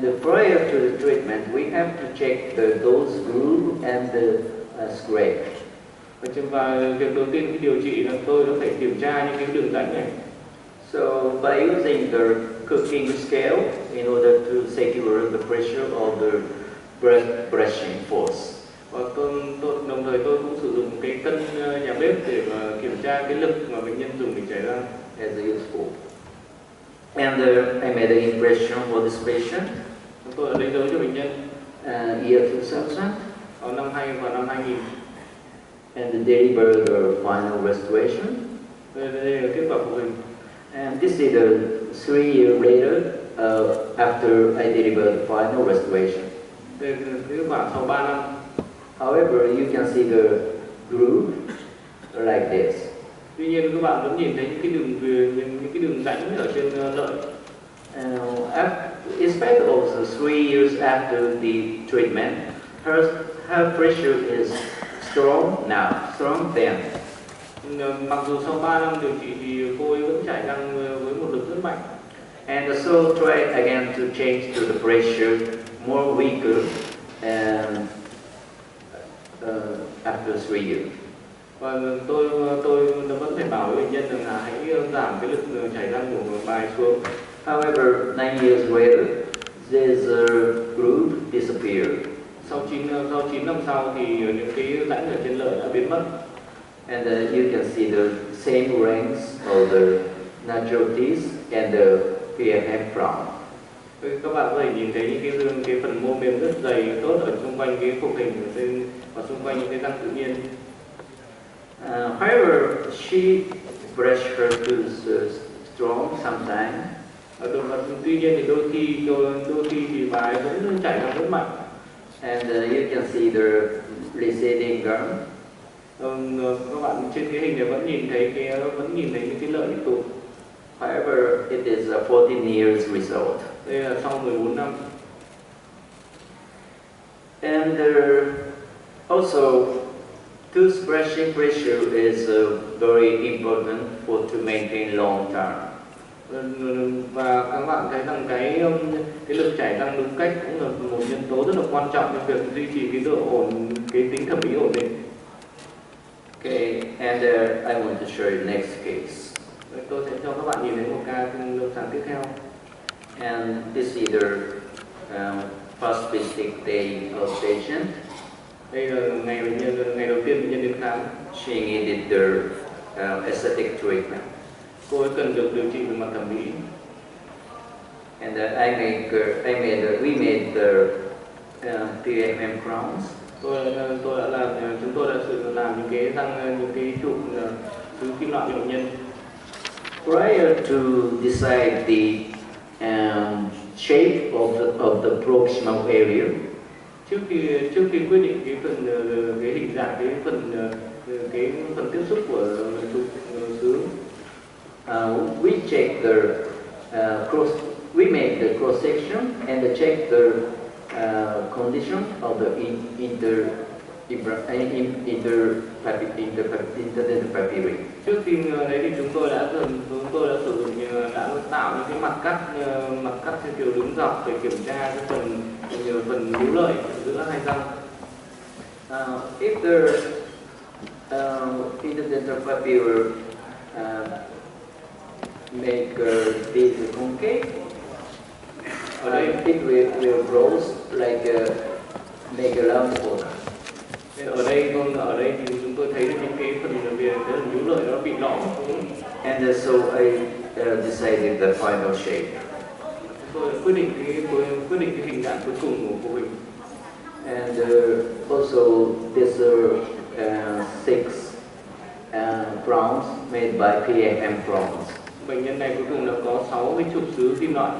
And prior to the treatment, we have to check those groove and the scrape. Và việc đầu tiên khi điều trị là tôi đã phải kiểm tra những cái đường rãnh này. So by using the cooking scale in order to secure the pressure of the brushing force. Và đồng thời tôi cũng sử dụng cái cân nhà bếp để mà kiểm tra cái lực mà bệnh nhân dùng để chảy ra. As useful. And I made an impression for this patient. Tôi đã lấy dấu cho bệnh nhân. Year 2000. Vào năm 2000. And deliver the final restoration. Đây là kết quả phục hình. And this is the 3 years later after I delivered the final restoration. Đây là kết quả sau 3 năm. However, you can see the groove like this. Tuy nhiên các bạn vẫn nhìn thấy những cái đường rãnh ở trên lợi. Instead of the 3 years after the treatment, her pressure is strong now, strong then. Mặc dù sau 3 năm điều trị thì cô ấy vẫn chảy răng với một lực rất mạnh. And so try again to change to the pressure more weaker and after 3 years. Và tôi vẫn phải bảo với bệnh nhân rằng là hãy giảm cái lực chảy răng của bài xuống. However, 9 years later, this groove disappeared. Sau 9 năm sau thì những cái rãnh ở trên lợi đã biến mất. And you can see the same ranks of the natural teeth and the PFM crown. Các bạn có thể nhìn thấy những cái phần mô mềm rất dày tốt ở xung quanh cái phục hình và xung quanh những cái răng tự nhiên. However, she brushed her tooth strong sometimes. Tuy nhiên thì đôi khi thì bà ấy vẫn chảy răng rất mạnh. And you can see the receding gum. Các bạn trên cái hình này vẫn nhìn thấy những cái lợi bị tụt. However, it is a 14 years result. Đây là sau 14 năm. And also, tooth brushing pressure is very important to maintain long term. Và các bạn thấy rằng cái lực chảy răng đúng cách cũng là một nhân tố rất là quan trọng trong việc duy trì cái độ ổn, cái tính thẩm mỹ ổn định. Okay, and I want to show you next case. Tôi sẽ cho các bạn nhìn thấy một ca lâm sàng tiếp theo. And this is the first visit day of patient. Đây là ngày đầu tiên bệnh nhân đến khám. She needed the aesthetic treatment. Cô ấy cần được điều trị về mặt thẩm mỹ. And we made the PFM crowns. Chúng tôi đã làm những cái răng, những cái trụ thứ kim loại cho bệnh nhân. Prior to decide the shape of the proximal area, trước khi quyết định cái hình dạng cái phần tiếp xúc của trục xứ, we check the we make the cross section and check the condition of the interdental papillae. Trước khi đấy thì chúng tôi đã sử dụng đã tạo những cái mặt cắt theo kiểu đứng dọc để kiểm tra cái phần níu lợi giữa hai răng. If the interdental papillae make this concave, ở đây it will grow like make a lump hole. Ở đây thì chúng tôi thấy những cái phần về níu lợi nó bị lõm. And so I decided the final shape. Tôi quyết định cái hình dạng cuối cùng của phụ huynh. And also these are 6 crowns made by PFM crowns. Bệnh nhân này cuối cùng đã có 6 cái trục xứ kim loại.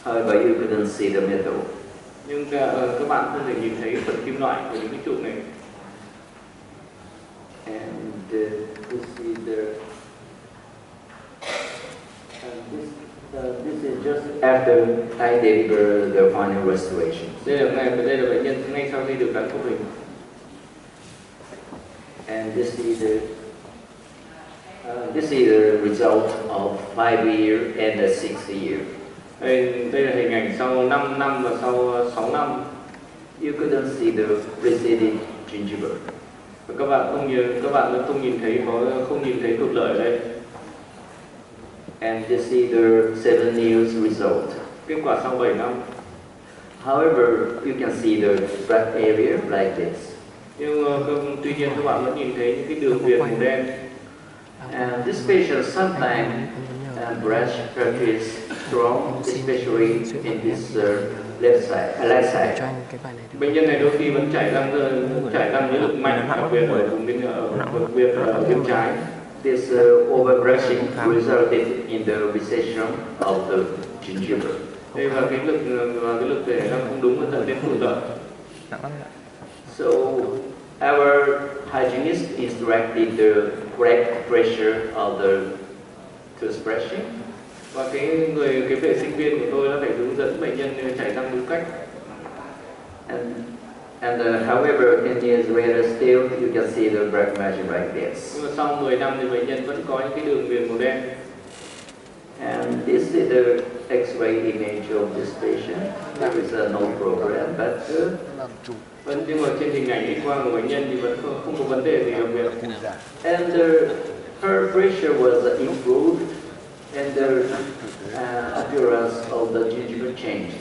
However, you couldn't see the metal. Nhưng các bạn không thể nhìn thấy phần kim loại của những cái trụ này. And this is this is just after I deliver the final restoration. Đây là bệnh nhân ngay sau khi được gắn khung hình. And this is the result of 5 years and 6 years. Đây là hình ảnh sau 5 năm và sau 6 năm. You couldn't see the receded gingiva. Và các bạn không nhìn thấy cục lợi ở đây. And this is the 7 years result. Kết quả sau 7 năm. However, you can see the black area like this. Nhưng tuy nhiên các bạn vẫn nhìn thấy những cái đường viền màu đen. And this patient sometimes brush practice strong, especially in this left side. Bệnh nhân này đôi khi vẫn chảy răng với lực mạnh, đặc biệt ở vùng bên trái. This overbrushing resulted in the recession of the gingiva. Đây là cái lực để răng không đúng và dẫn đến tụt lợi. So our hygienist instructed the correct pressure of the toothbrushing. Và cái vệ sinh viên của tôi đã phải hướng dẫn bệnh nhân chảy răng đúng cách. And however, 10 years later, still you can see the black margin like this. Nhưng mà sau 10 năm thì bệnh nhân vẫn có những cái đường viền màu đen. And this is the X-ray image of this patient. There is no problem, but nhưng mà trên hình ảnh X-quang của bệnh nhân thì vẫn không có vấn đề gì đặc biệt. And her pressure was improved, and the appearance of the gingiva changed.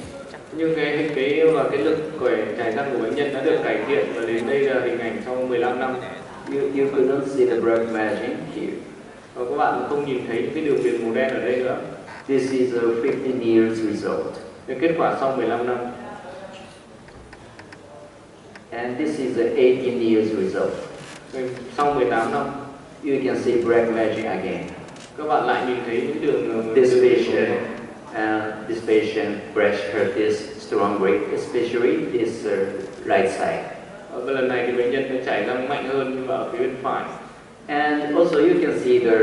Nhưng cái lực chảy răng của bệnh nhân đã được cải thiện, và đến đây là hình ảnh sau 15 năm. You couldn't see the black margin here. Và các bạn không nhìn thấy cái đường viền màu đen ở đây nữa. This is a 15 years result. Cái kết quả sau 15 năm. And this is a 18 years result. Sau 18 năm, you can see black margin again. Các bạn lại nhìn thấy những đường. This patient brush her teeth strongly, especially this right side. Và lần này thì bệnh nhân đã chảy răng mạnh hơn nhưng mà ở phía bên phải. And also you can see the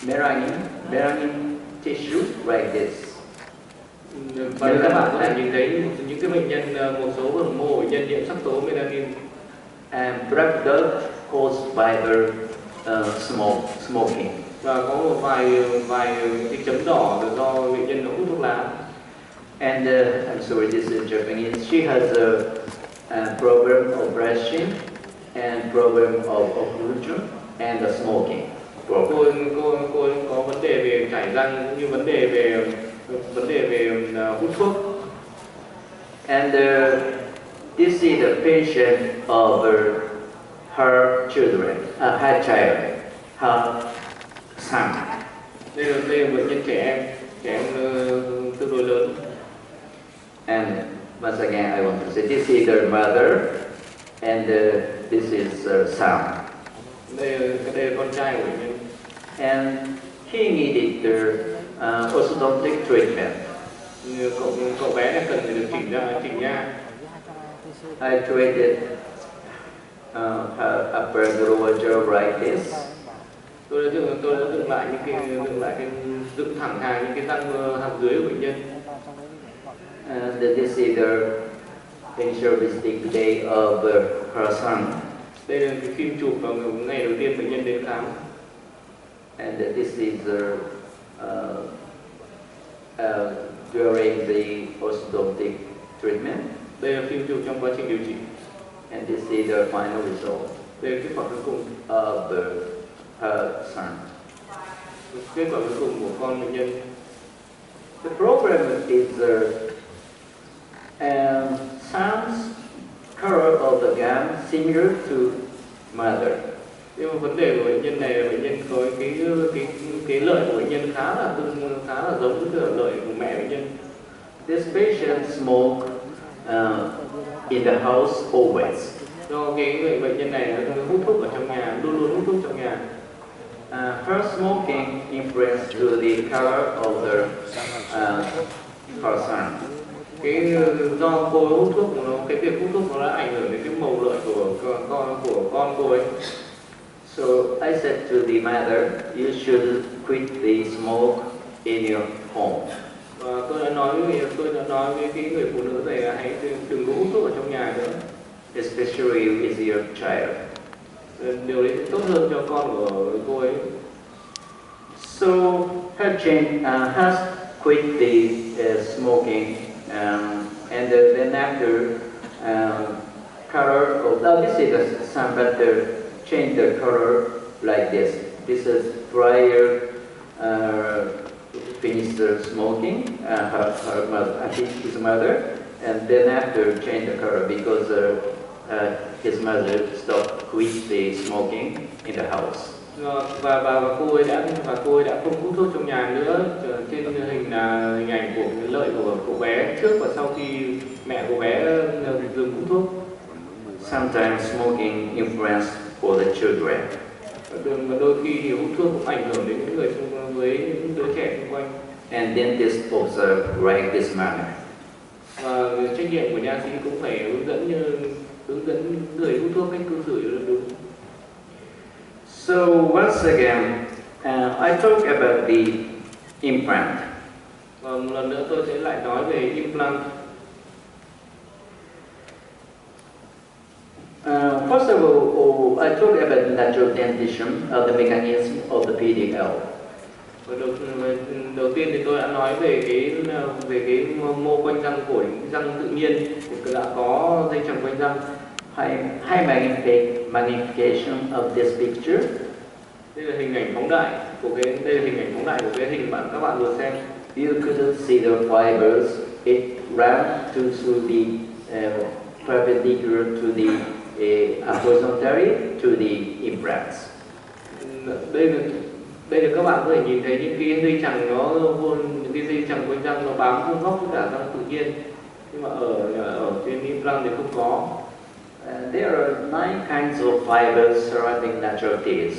melanin tissue like this. Và các bạn có thể nhìn thấy những cái bệnh nhân, một số phần mô bệnh nhân nhiễm sắc tố melanin. And black dirt caused by the smoking. Và có một vài cái chấm đỏ là do bệnh nhân hút thuốc lá. And I'm sorry, this is Japanese. She has a problem of brushing and problem of occlusion and the smoking problem. Cô có vấn đề về chảy răng cũng như vấn đề về hút thuốc. And this is the patient of her children, her child, her son. Đây là bệnh nhân trẻ em tương đối lớn. And once again, I want to say this is their mother, and this is son. Đây là con trai của bệnh nhân. And he needed the orthodontic treatment. Cậu bé này cần phải được chỉnh nha. I treated her upper and lower jaw like this. Tôi đã dựng lại dựng thẳng hàng những cái răng hàm dưới của bệnh nhân. And this is the picture visiting day of her son. Đây là cái phim chụp vào ngày đầu tiên bệnh nhân đến khám. And this is during the orthodontic treatment. Đây là phim chụp trong quá trình điều trị. And this is the final result. Đây là kết quả cuối cùng of her son. Kết quả cuối cùng của con bệnh nhân. The problem is son's color of the gum similar to mother. Nhưng mà vấn đề của bệnh nhân này là bệnh nhân có cái lợi của bệnh nhân khá là giống với lợi của mẹ bệnh nhân. This patient smoke in the house always. Do cái bệnh nhân này hút thuốc ở trong nhà, luôn hút thuốc trong nhà. Her smoking influenced to the color of her son. Do cô hút thuốc, cái việc hút thuốc nó đã ảnh hưởng đến cái màu lợi của con cô ấy. So I said to the mother, you should quit the smoke in your home. Và tôi đã nói với cái người phụ nữ này là hãy đừng có hút thuốc ở trong nhà nữa. Especially with your child. Điều đấy tốt hơn cho con của cô ấy. So So has quit the smoking, and then after color of this is some better change the color like this. This is prior finished smoking, her mother, I think his mother, and then after change the color because his mother stopped quit the smoking in the house. Và cô ấy đã không hút thuốc trong nhà nữa. Trên hình là hình ảnh của cái lợi của cậu bé trước và sau khi mẹ của bé dừng hút thuốc. Sometimes smoking influence for the children. Và đôi khi thì hút thuốc cũng ảnh hưởng đến những người với những đứa trẻ xung quanh. And dentists observe right this manner. Và trách nhiệm của nha sĩ cũng phải hướng dẫn người hút thuốc cách cư xử cho đúng. So once again, I talk about the implant. Và một lần nữa tôi sẽ lại nói về implant. First of all, I talk about natural dentition, the mechanism of the PDL. Và đầu tiên thì tôi đã nói về cái mô quanh răng của những răng tự nhiên thì đã có dây chằng quanh răng. High magnification of this picture. Đây là hình ảnh phóng đại của cái hình các bạn vừa xem. You couldn't see the fibers. It ran through the perpendicular to the horizontally to the implants. Đây là các bạn có thể nhìn thấy những cái dây chằng những cái dây chằng quanh răng nó bám vuông góc với cả răng tự nhiên, nhưng mà ở trên implant thì không có. There are 9 kinds of fibers surrounding natural teeth.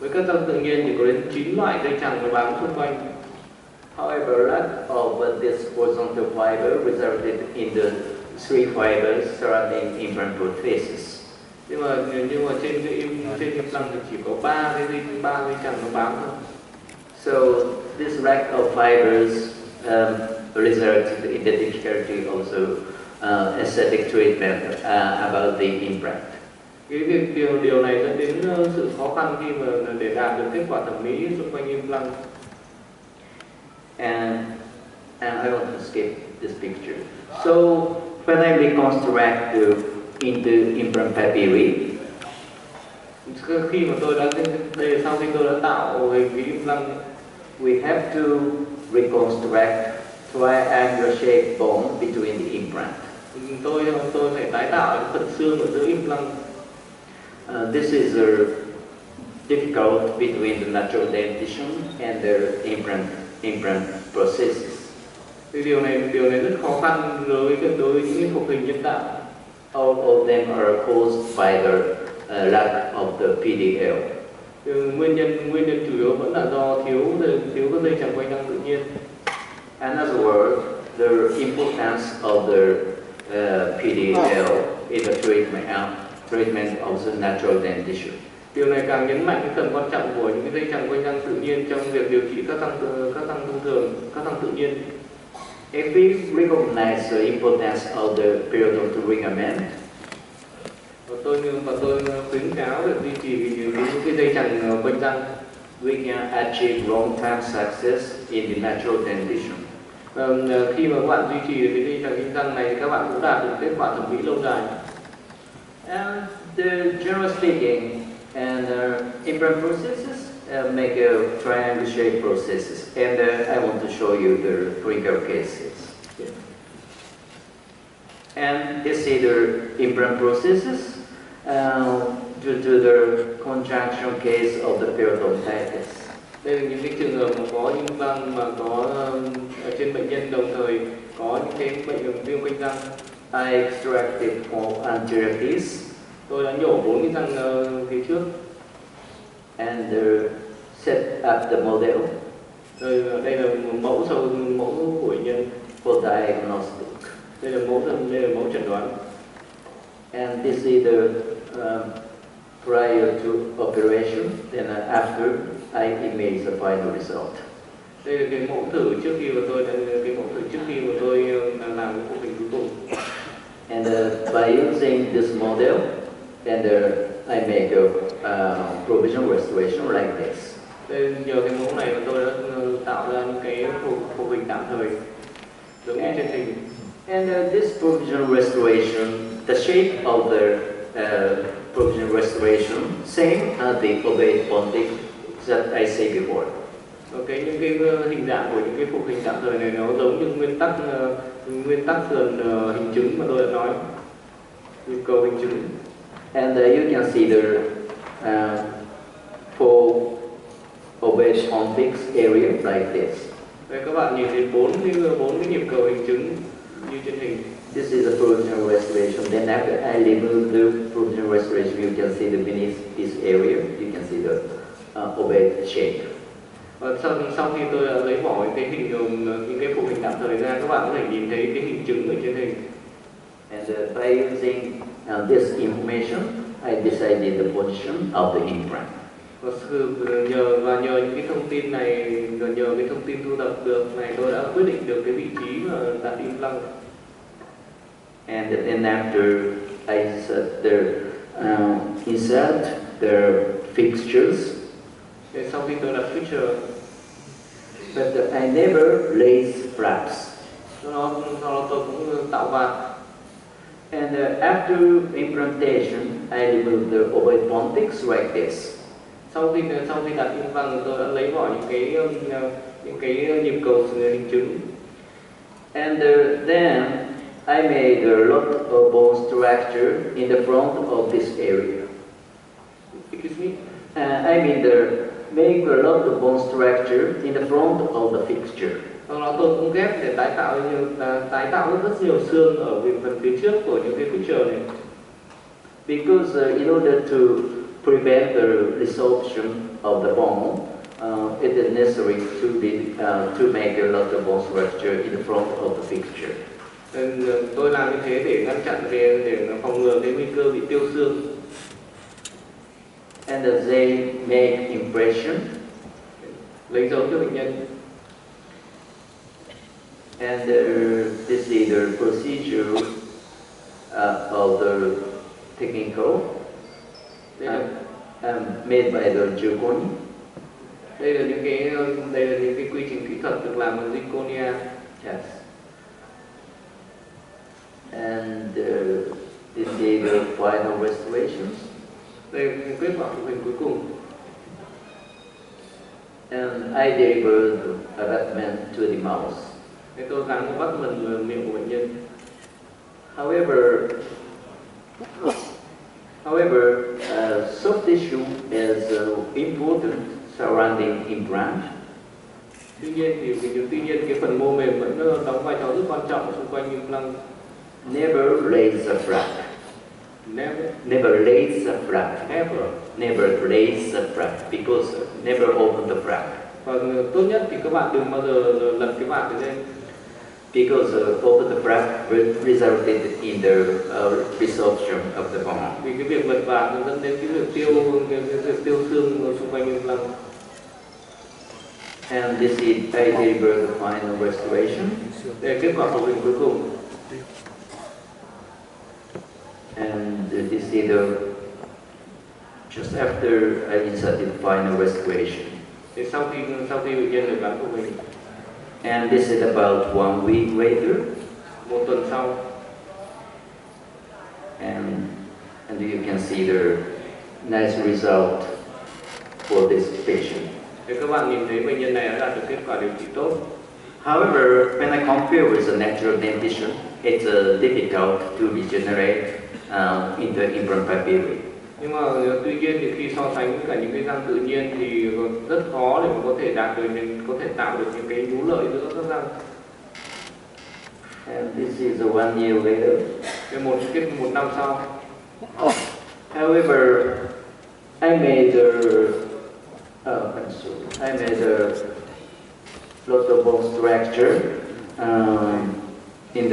Với các răng tự nhiên thì có đến 9 loại dây chằng nó bám xung quanh. However, lack of this horizontal fiber resulted in the 3 fibers surrounding implant prosthesis. Nhưng mà trên implant thì chỉ có 3 dây chằng nó bám thôi. So this lack of fibers resulted in the difficulty also aesthetic treatment about the implant. Cái điều này dẫn đến sự khó khăn khi mà để đạt được kết quả thẩm mỹ xung quanh implant. And I want to skip this picture. So when I reconstruct into implant papyri, khi mà sau khi tôi đã tạo hình cái implant, we have to reconstruct triangular shaped bone between the implant. Tôi phải tái tạo phần xương ở giữa implant. This is difficult between the natural dentition and the implant prosthesis. Thì điều này rất khó khăn đối với những phục hình nhân tạo. All of them are caused by the lack of the PDL. Nguyên nhân chủ yếu vẫn là do thiếu các dây chằng quanh răng tự nhiên. Another word, the importance of the PDL in the treatment of the natural dentition. Điều này càng nhấn mạnh cái tầm quan trọng của những cái dây chằng quanh răng tự nhiên trong việc điều trị các răng thông thường, các răng tự nhiên. If we recognize the importance of the periodontal ligament, và tôi khuyến cáo việc duy trì những cái dây chằng quanh răng, we can achieve long-term success in the natural dentition. Khi mà các bạn duy trì được cái dây chằng quanh răng này thì các bạn cũng đạt được kết quả thẩm mỹ lâu dài. And generally speaking, and implant prosthesis make a triangle shaped prosthesis, and I want to show you the clinical cases. Yeah. And this is the implant prosthesis due to the conjunction case of the periodontitis. Đây là những cái trường hợp mà có implant mà có ở trên bệnh nhân đồng thời có những cái bệnh viêm quanh răng. I extracted 4 anterior teeth. Tôi đã nhổ 4 cái răng phía trước. And set up the model. Đây là mẫu của bệnh nhân. For diagnostic. Đây là mẫu chẩn đoán. And this is the prior to operation. Then after I image the final result. Đây là cái mẫu thử trước khi mà tôi làm cái cuộc hình cuối cùng. And by using this model, and I make a provisional restoration like this. Đây, nhờ cái mẫu này mà tôi đã tạo ra những cái phục hình tạm thời giống như trên hình. And this provisional restoration, the shape of the provisional restoration, same as the ovate pontic that I said before. Okay, những cái hình dạng của những cái phục hình tạm thời này nó giống như nguyên tắc sườn hình chứng mà tôi đã nói, nhịp cầu hình chứng. And you can see the four ovate pontics area like this. Đây các bạn nhìn thấy bốn cái nhịp cầu hình chứng như trên hình. This is a provisional restoration. Then after I remove the provisional restoration, you can see the beneath this area. You can see the ovate shape. Và sau khi tôi đã lấy bỏ cái hình những cái phục hình tạm thời ra, các bạn có thể nhìn thấy cái hình chứng ở trên hình. And by using this information, I decided the position of the implant. Và nhờ những cái thông tin này, nhờ cái thông tin thu thập được này, tôi đã quyết định được cái vị trí mà đặt implant. And then after I insert the fixtures. Sau khi tôi đặt fixture, but I never lace flaps. sau đó tôi cũng tạo vạt. And after implantation, I remove the ovate pontics like this. Sau khi đặt implant, tôi đã lấy bỏ những cái nhịp cầu hình chứng. And then I made a lot of bone structure in the front of this area. Excuse me? I mean make a lot of bone structure in the front of the fixture. Sau đó tôi cũng ghép để tái tạo rất nhiều xương ở phần phía trước của những cái fixture này. Because in order to prevent the resorption of the bone, it is necessary to make a lot of bone structure in the front of the fixture. Tôi làm như thế để ngăn chặn để phòng ngừa cái nguy cơ bị tiêu xương. And they make impression, lấy dấu cho bệnh nhân. And this is the procedure of the technical made by the zirconia. Đây là những cái quy trình kỹ thuật được làm bằng zirconia. Yes. And this is the final restorations. Đây là kết quả phục hình cuối cùng. And I delivered the abutment to the mouth. Thế tôi gắn một abutment miệng của bệnh nhân. However, soft tissue is important surrounding implant. Tuy nhiên cái phần mô mềm vẫn đóng vai trò rất quan trọng xung quanh implant. Never lace a flap. Never lace a flap. Never lace a flap because never open the flap. Và tốt nhất thì các bạn đừng bao giờ lật cái vạt này lên. Because open the flap resulted in the resorption of the bone. Vì cái việc lật vạt nó dẫn đến cái việc tiêu xương xung quanh implant. And this is I delivered the final restoration. Đây kết quả phục hình cuối cùng. And this is just after I inserted final restoration. Thì sau khi bệnh nhân được gắn phục hình. And this is about 1 week later. Một tuần sau. And you can see the nice result for this patient. Thì các bạn nhìn thấy bệnh nhân này đã đạt được kết quả điều trị tốt. However, when I compare with a natural dentition, it's difficult to regenerate in the implant papillae. Nhưng mà tuy nhiên thì khi so sánh với cả những cái răng tự nhiên thì rất khó để mà có thể đạt được, có thể tạo được những cái nhú lợi giữa các răng. And this is 1 year later. Một năm sau. However, I made a lot of bone structure in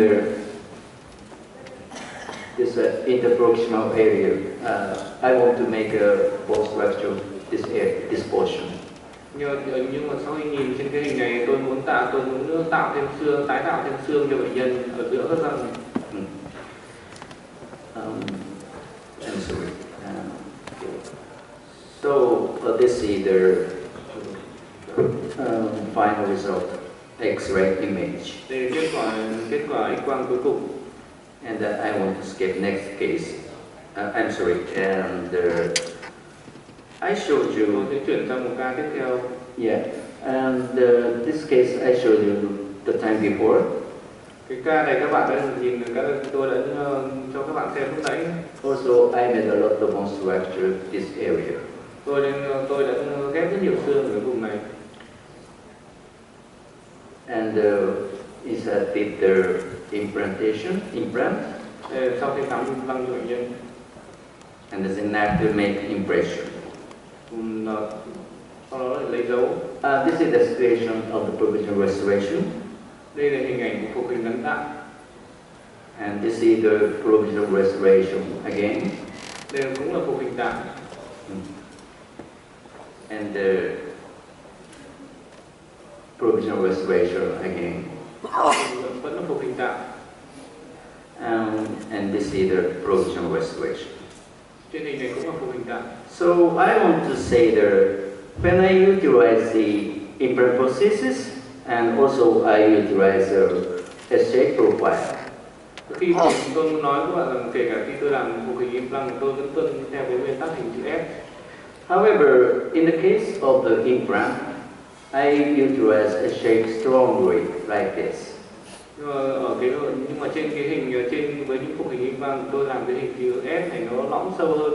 this interproximal area. I want to make a bone structure this portion. Nhưng mà sau khi nhìn trên cái hình này, tôi muốn tạo thêm xương, tái tạo thêm xương cho bệnh nhân ở giữa các răng. I'm sorry. So this is the final result, X-ray image. Đây là kết quả X-quang cuối cùng. And I want to skip next case. I'm sorry. And I showed Tôi you. sẽ chuyển sang một ca tiếp theo. Yeah. And this case I showed you the time before. Cái ca này các bạn đã nhìn, tôi đã cho các bạn xem lúc nãy. Also, I made a lot of bone structure this area. Tôi đã ghép rất nhiều xương ở vùng này. And inserted the implant. Sau khi khám implant cho bệnh nhân. And then after make impression. Sau đó lại lấy dấu. This is the situation of the provisional restoration. Đây là hình ảnh của phục hình ngắn tạng. And this is the provisional restoration again. Đây cũng là phục hình tạng. And the provisional restoration again. Vẫn là phục hình tạng. And this is the provisional restoration. Trên hình này cũng là phục hình tạng. So I want to say that when I utilize the implant prosthesis and also I utilize the shape profile. Khi tôi muốn nói các bạn rằng kể cả khi tôi làm phục hình implant, tôi vẫn tuân theo cái nguyên tắc hình chữ S. However, in the case of the implant, I utilize a shape strongly like this. Nhưng mà trên cái hình với những phục hình implant, tôi làm cái hình chữ S này nó lõm sâu hơn.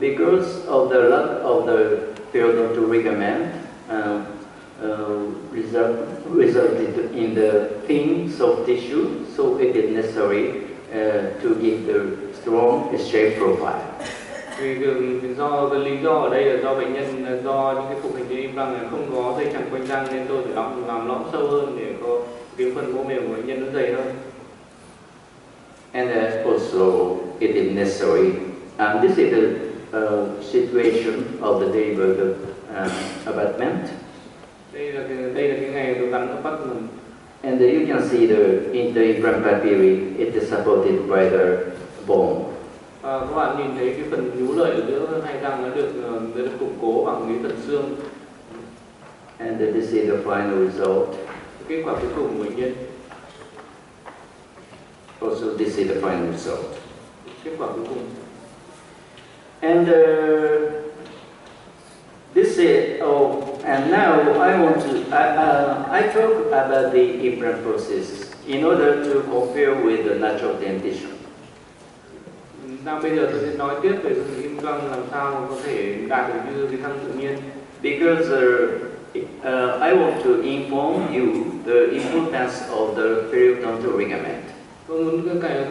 Because of the lack of the periodontal ligament resulted in the thin soft tissue, so it is necessary to give the strong shape profile. Vì do cái lý do ở đây là do bệnh nhân do những cái phục hình implant này không có dây chằng quanh răng nên tôi phải làm lõm sâu hơn để có cái phần mô mềm của bệnh nhân nó dày hơn. And also it is necessary. This is the situation of the delivered abutment. Đây là cái ngày tôi gắn abutment. And you can see the implant papyri, it is supported by the bone. Các bạn nhìn thấy cái phần nhú lợi ở giữa hai răng nó được củng cố bằng cái phần xương. And this is the final result. Kết quả cuối cùng của bệnh nhân. Also, this is the final result. Kết quả cuối cùng. And this is and now I want to I talk about the implant process in order to compare with the natural dentition. Bây giờ tôi sẽ nói tiếp về cái implant làm sao có thể đạt được như cái răng tự nhiên. Because I want to inform you the importance of the periodontal ligament. Tôi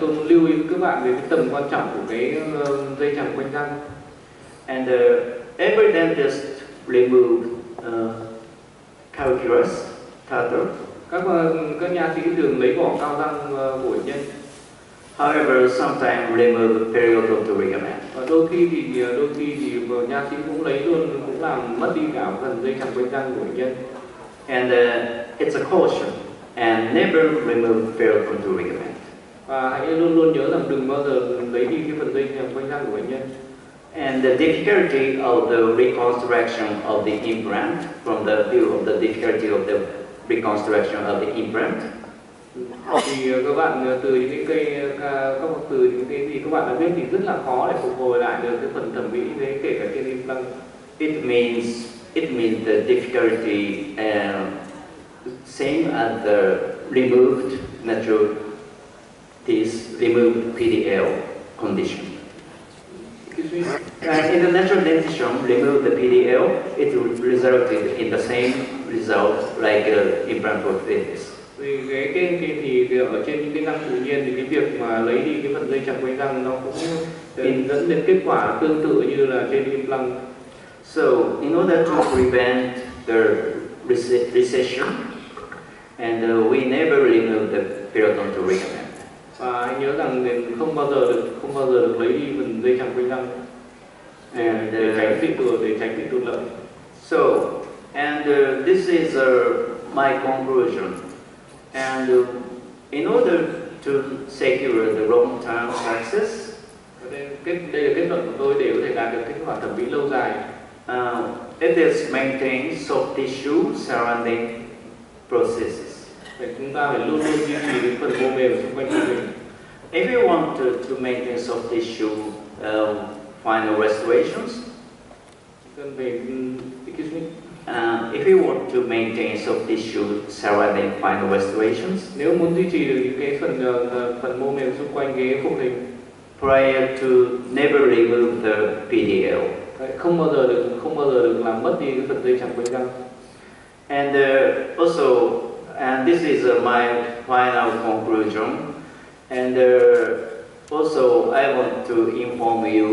muốn lưu ý các bạn về cái tầm quan trọng của cái dây chằng quanh răng. And every dentist remove calculus, tartar. Các nha sĩ thường lấy bỏ cao răng của bệnh nhân. However, sometimes remove periodontal ligament. Và đôi khi thì nha sĩ cũng lấy luôn, cũng làm mất đi cả phần dây chằng quanh răng của bệnh nhân. And it's a caution, and never remove periodontal ligament. Và hãy luôn luôn nhớ rằng đừng bao giờ lấy đi cái phần dây chằng quanh răng của bệnh nhân. And the difficulty of the reconstruction of the implant, from the view of the difficulty of the reconstruction of the implant. Thì các bạn từ những cái gì các bạn đã biết thì rất là khó để phục hồi lại được cái phần thẩm mỹ đấy, kể cả trên implant. It means the difficulty same as the removed natural teeth, removed PDL condition. In the natural dentition, remove the PDL, it resulted in the same result like implant prosthesis. Vì cái thì ở trên những cái răng tự nhiên thì cái việc mà lấy đi cái phần dây chằng quanh răng nó cũng dẫn đến kết quả tương tự như là trên implant. So, in order to prevent the recession, and we never remove the periodontal ligament. Và hãy nhớ rằng không bao giờ được lấy đi phần dây chằng quanh răng để tránh bị tụt lợi. So, and this is my conclusion. And in order to secure the long-term success, đây là kết luận của tôi để có thể đạt được kết quả thẩm mỹ lâu dài. It is maintain soft tissue surrounding processes. Vậy chúng ta phải luôn luôn duy trì cái phần mô mềm xung quanh của mình. If you want to maintain soft tissue final restorations, Cần phải excuse me. if you want to maintain soft tissue surrounding final restorations, Nếu muốn duy trì được những cái phần mô mềm xung quanh cái phục hình, prior to never remove the PDL. không bao giờ được làm mất đi cái phần dây chằng quanh răng. And also, and this is my final conclusion. And also, I want to inform you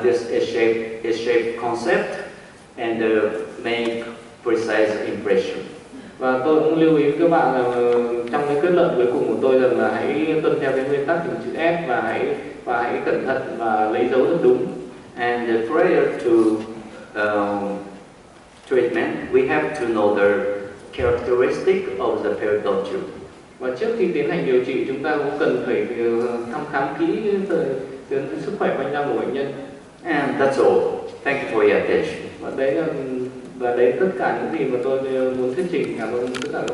this S-shape concept and make precise impression. Và tôi cũng lưu ý với các bạn là trong cái kết luận cuối cùng của tôi rằng là hãy tuân theo cái nguyên tắc hình chữ S và hãy cẩn thận và lấy dấu rất đúng. And prior to treatment, we have to know the characteristic of the periodontal. Và trước khi tiến hành điều trị, chúng ta cũng cần phải thăm khám kỹ cái sức khỏe quanh răng của bệnh nhân. And that's all. Thank you for your attention. Và đấy tất cả những gì mà tôi muốn thuyết trình. Cảm ơn tất cả các bạn.